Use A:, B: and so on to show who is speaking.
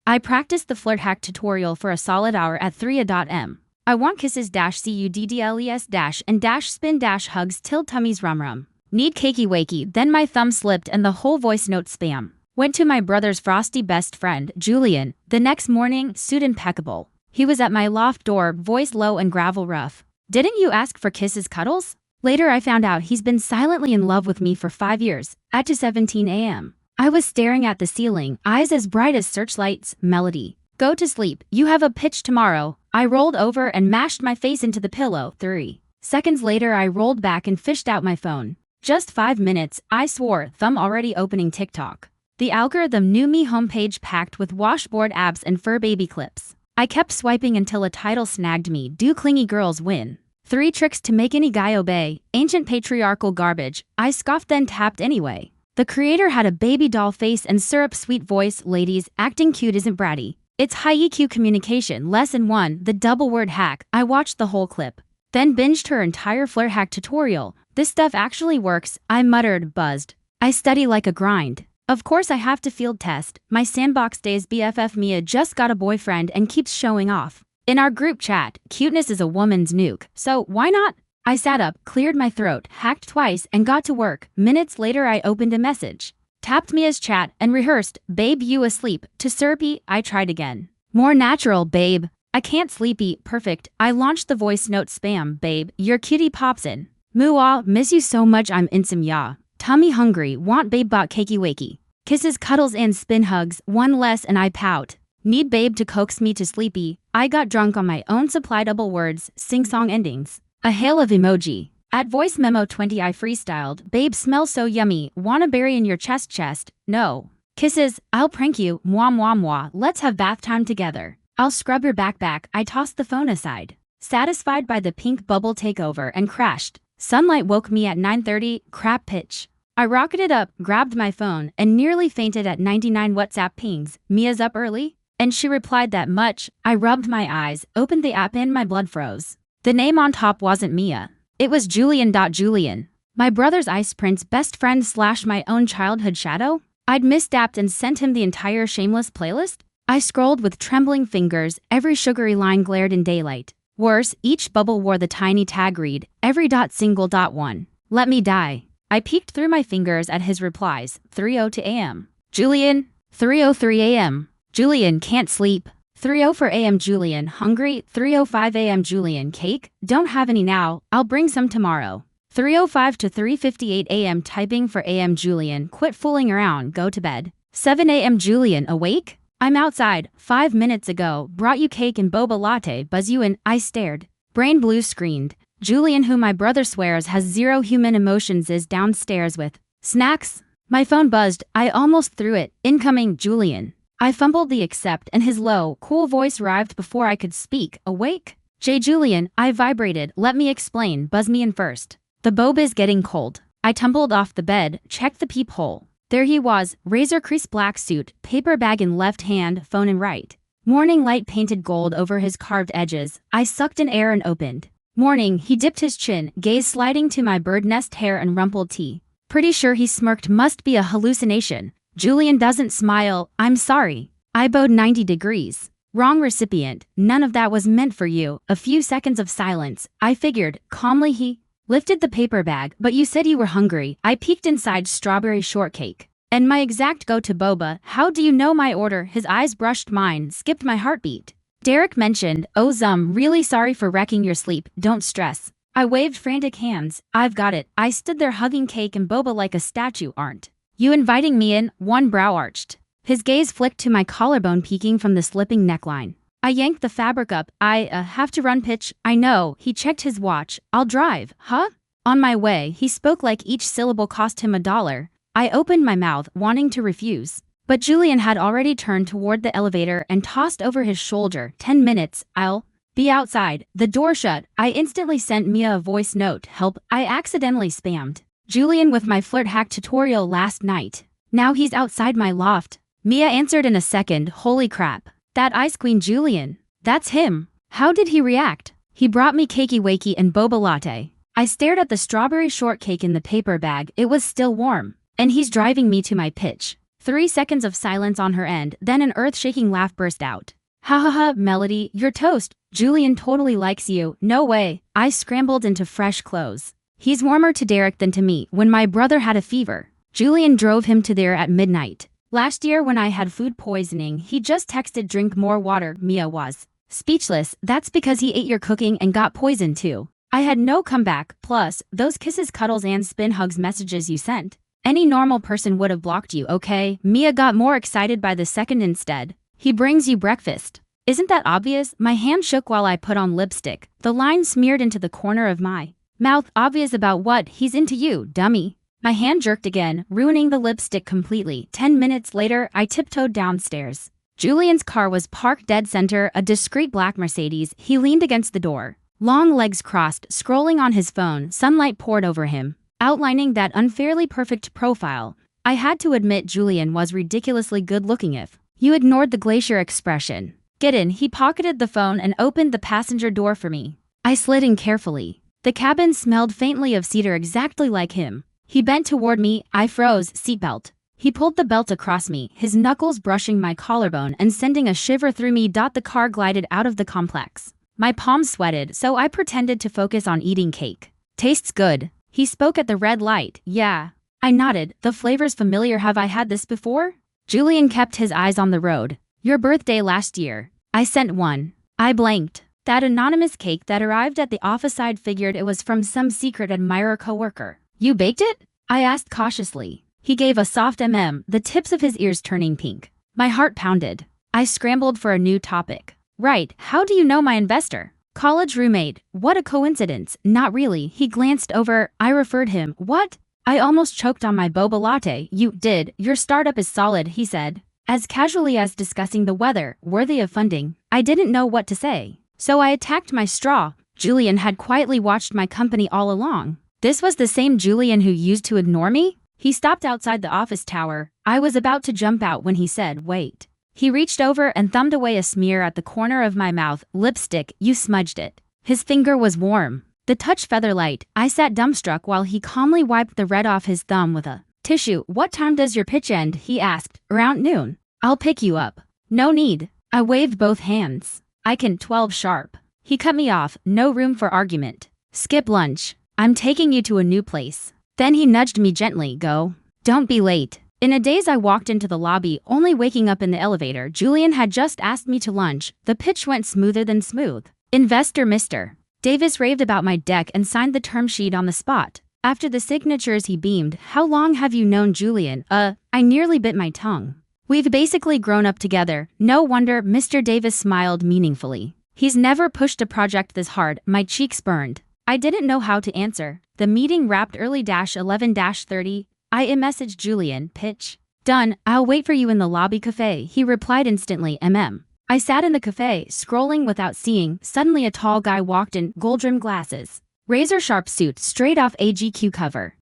A: I practiced the flirt hack tutorial for a solid hour at 3 a.m. I want kisses cuddles and spin hugs till tummies rum. Need cakey wakey, then my thumb slipped and the whole voice note spam. Went to my brother's frosty best friend, Julian. The next morning, suit impeccable. He was at my loft door, voice low and gravel rough. Didn't you ask for kisses cuddles? Later I found out he's been silently in love with me for 5 years. At 2:17 a.m. I was staring at the ceiling, eyes as bright as searchlights. Melody. Go to sleep, you have a pitch tomorrow. I rolled over and mashed my face into the pillow. 3 seconds later I rolled back and fished out my phone. Just 5 minutes, I swore, thumb already opening TikTok. The algorithm knew me, homepage packed with washboard abs and fur baby clips. I kept swiping until a title snagged me, do clingy girls win? 3 tricks to make any guy obey, ancient patriarchal garbage. I scoffed then tapped anyway. The creator had a baby doll face and syrup sweet voice. Ladies, acting cute isn't bratty. It's high EQ communication. Lesson 1, the double word hack. I watched the whole clip. Then binged her entire flirt hack tutorial. This stuff actually works, I muttered, buzzed. I study like a grind. Of course I have to field test. My sandbox days BFF Mia just got a boyfriend and keeps showing off. In our group chat, cuteness is a woman's nuke, so why not? I sat up, cleared my throat, hacked twice, and got to work. Minutes later I opened a message. Tapped Mia's chat and rehearsed, babe you asleep, to syrupy. I tried again. More natural, babe. I can't sleepy, perfect. I launched the voice note spam, babe, your cutie pops in. Moo-ah, miss you so much I'm insomnia. Tummy hungry, want babe bought cakey wakey. Kisses cuddles and spin hugs, one less and I pout. Need babe to coax me to sleepy. I got drunk on my own supply double words, sing-song endings. A hail of emoji. At voice memo 20 I freestyled, babe smells so yummy, wanna bury in your chest, no. Kisses, I'll prank you, mwah, let's have bath time together. I'll scrub your back, I tossed the phone aside. Satisfied by the pink bubble takeover and crashed. Sunlight woke me at 9:30, crap pitch. I rocketed up, grabbed my phone, and nearly fainted at 99 WhatsApp pings. Mia's up early? And she replied that much. I rubbed my eyes, opened the app and my blood froze. The name on top wasn't Mia. It was Julian. My brother's ice prince best friend / my own childhood shadow? I'd misdapped and sent him the entire shameless playlist? I scrolled with trembling fingers, every sugary line glared in daylight. Worse, each bubble wore the tiny tag read, every dot single dot one. Let me die. I peeked through my fingers at his replies, 3:02 a.m. Julian, 3:03 a.m. Julian, can't sleep. 3:04 a.m. Julian, hungry. 3:05 a.m. Julian, cake? Don't have any now, I'll bring some tomorrow. 3:05 to 3:58 a.m. typing for a.m. Julian, quit fooling around, go to bed. 7 a.m. Julian, awake? I'm outside, 5 minutes ago, brought you cake and boba latte, buzz you in. I stared. Brain blue screened. Julian, who my brother swears has zero human emotions, is downstairs with snacks. My phone buzzed, I almost threw it. Incoming, Julian. I fumbled the accept and his low, cool voice arrived before I could speak. Awake? J. Julian, I vibrated. Let me explain, buzz me in first. The boba is getting cold. I tumbled off the bed, checked the peephole. There he was, razor crease black suit, paper bag in left hand, phone in right. Morning light painted gold over his carved edges. I sucked in air and opened. Morning, he dipped his chin, gaze sliding to my bird nest hair and rumpled tee. Pretty sure he smirked, must be a hallucination. Julian doesn't smile, I'm sorry. I bowed 90 degrees. Wrong recipient, none of that was meant for you. A few seconds of silence. I figured, calmly he lifted the paper bag, but you said you were hungry. I peeked inside strawberry shortcake. And my exact go-to boba. How do you know my order? His eyes brushed mine, skipped my heartbeat. Derek mentioned, oh really sorry for wrecking your sleep, don't stress. I waved frantic hands. I've got it. I stood there hugging cake and boba like a statue. Aren't you inviting me in? One brow arched. His gaze flicked to my collarbone peeking from the slipping neckline. I yanked the fabric up. I have to run pitch. I know. He checked his watch. I'll drive. Huh? On my way. He spoke like each syllable cost him $1. I opened my mouth, wanting to refuse. But Julian had already turned toward the elevator and tossed over his shoulder, 10 minutes, I'll be outside. The door shut. I instantly sent Mia a voice note, help. I accidentally spammed Julian with my flirt hack tutorial last night. Now he's outside my loft. Mia answered in a second, holy crap. That ice queen Julian. That's him. How did he react? He brought me cakey wakey and boba latte. I stared at the strawberry shortcake in the paper bag. It was still warm. And he's driving me to my pitch. 3 seconds of silence on her end, then an earth-shaking laugh burst out. Ha ha ha, Melody, you're toast. Julian totally likes you. No way. I scrambled into fresh clothes. He's warmer to Derek than to me. When my brother had a fever, Julian drove him to there at midnight. Last year when I had food poisoning, he just texted drink more water. Mia was speechless. That's because he ate your cooking and got poisoned too. I had no comeback. Plus, those kisses, cuddles and spin hugs messages you sent. Any normal person would have blocked you, okay? Mia got more excited by the second instead. He brings you breakfast. Isn't that obvious? My hand shook while I put on lipstick. The line smeared into the corner of my mouth. Obvious about what? He's into you, dummy. My hand jerked again, ruining the lipstick completely. 10 minutes later, I tiptoed downstairs. Julian's car was parked dead center, a discreet black Mercedes. He leaned against the door, long legs crossed, scrolling on his phone. Sunlight poured over him, outlining that unfairly perfect profile. I had to admit Julian was ridiculously good-looking if you ignored the glacier expression. Get in. He pocketed the phone and opened the passenger door for me. I slid in carefully. The cabin smelled faintly of cedar, exactly like him. He bent toward me. I froze. Seatbelt. He pulled the belt across me, his knuckles brushing my collarbone and sending a shiver through me. The car glided out of the complex. My palms sweated, so I pretended to focus on eating cake. Tastes good. He spoke at the red light. Yeah. I nodded. The flavor's familiar. Have I had this before? Julian kept his eyes on the road. Your birthday last year. I sent one. I blanked. That anonymous cake that arrived at the office, I'd figured it was from some secret admirer coworker. You baked it? I asked cautiously. He gave a soft the tips of his ears turning pink. My heart pounded. I scrambled for a new topic. Right, how do you know my investor? College roommate. What a coincidence. Not really. He glanced over. I referred him. What? I almost choked on my boba latte. You did. Your startup is solid, he said, as casually as discussing the weather, worthy of funding. I didn't know what to say, so I attacked my straw. Julian had quietly watched my company all along. This was the same Julian who used to ignore me? He stopped outside the office tower. I was about to jump out when he said, wait. He reached over and thumbed away a smear at the corner of my mouth. Lipstick, you smudged it. His finger was warm. The touch featherlight. I sat dumbstruck while he calmly wiped the red off his thumb with a tissue. What time does your pitch end? He asked. Around noon. I'll pick you up. No need. I waved both hands. I can 12 sharp. He cut me off. No room for argument. Skip lunch. I'm taking you to a new place. Then he nudged me gently. Go. Don't be late. In a daze, I walked into the lobby, only waking up in the elevator. Julian had just asked me to lunch. The pitch went smoother than smooth. Investor Mr. Davis raved about my deck and signed the term sheet on the spot. After the signatures, he beamed. How long have you known Julian? I nearly bit my tongue. We've basically grown up together. No wonder. Mr. Davis smiled meaningfully. He's never pushed a project this hard. My cheeks burned. I didn't know how to answer. The meeting wrapped early. 11-30. I messaged Julian. Pitch done. I'll wait for you in the lobby cafe. He replied instantly. I sat in the cafe, scrolling without seeing. Suddenly a tall guy walked in, gold-rimmed glasses, razor-sharp suit straight off a GQ cover.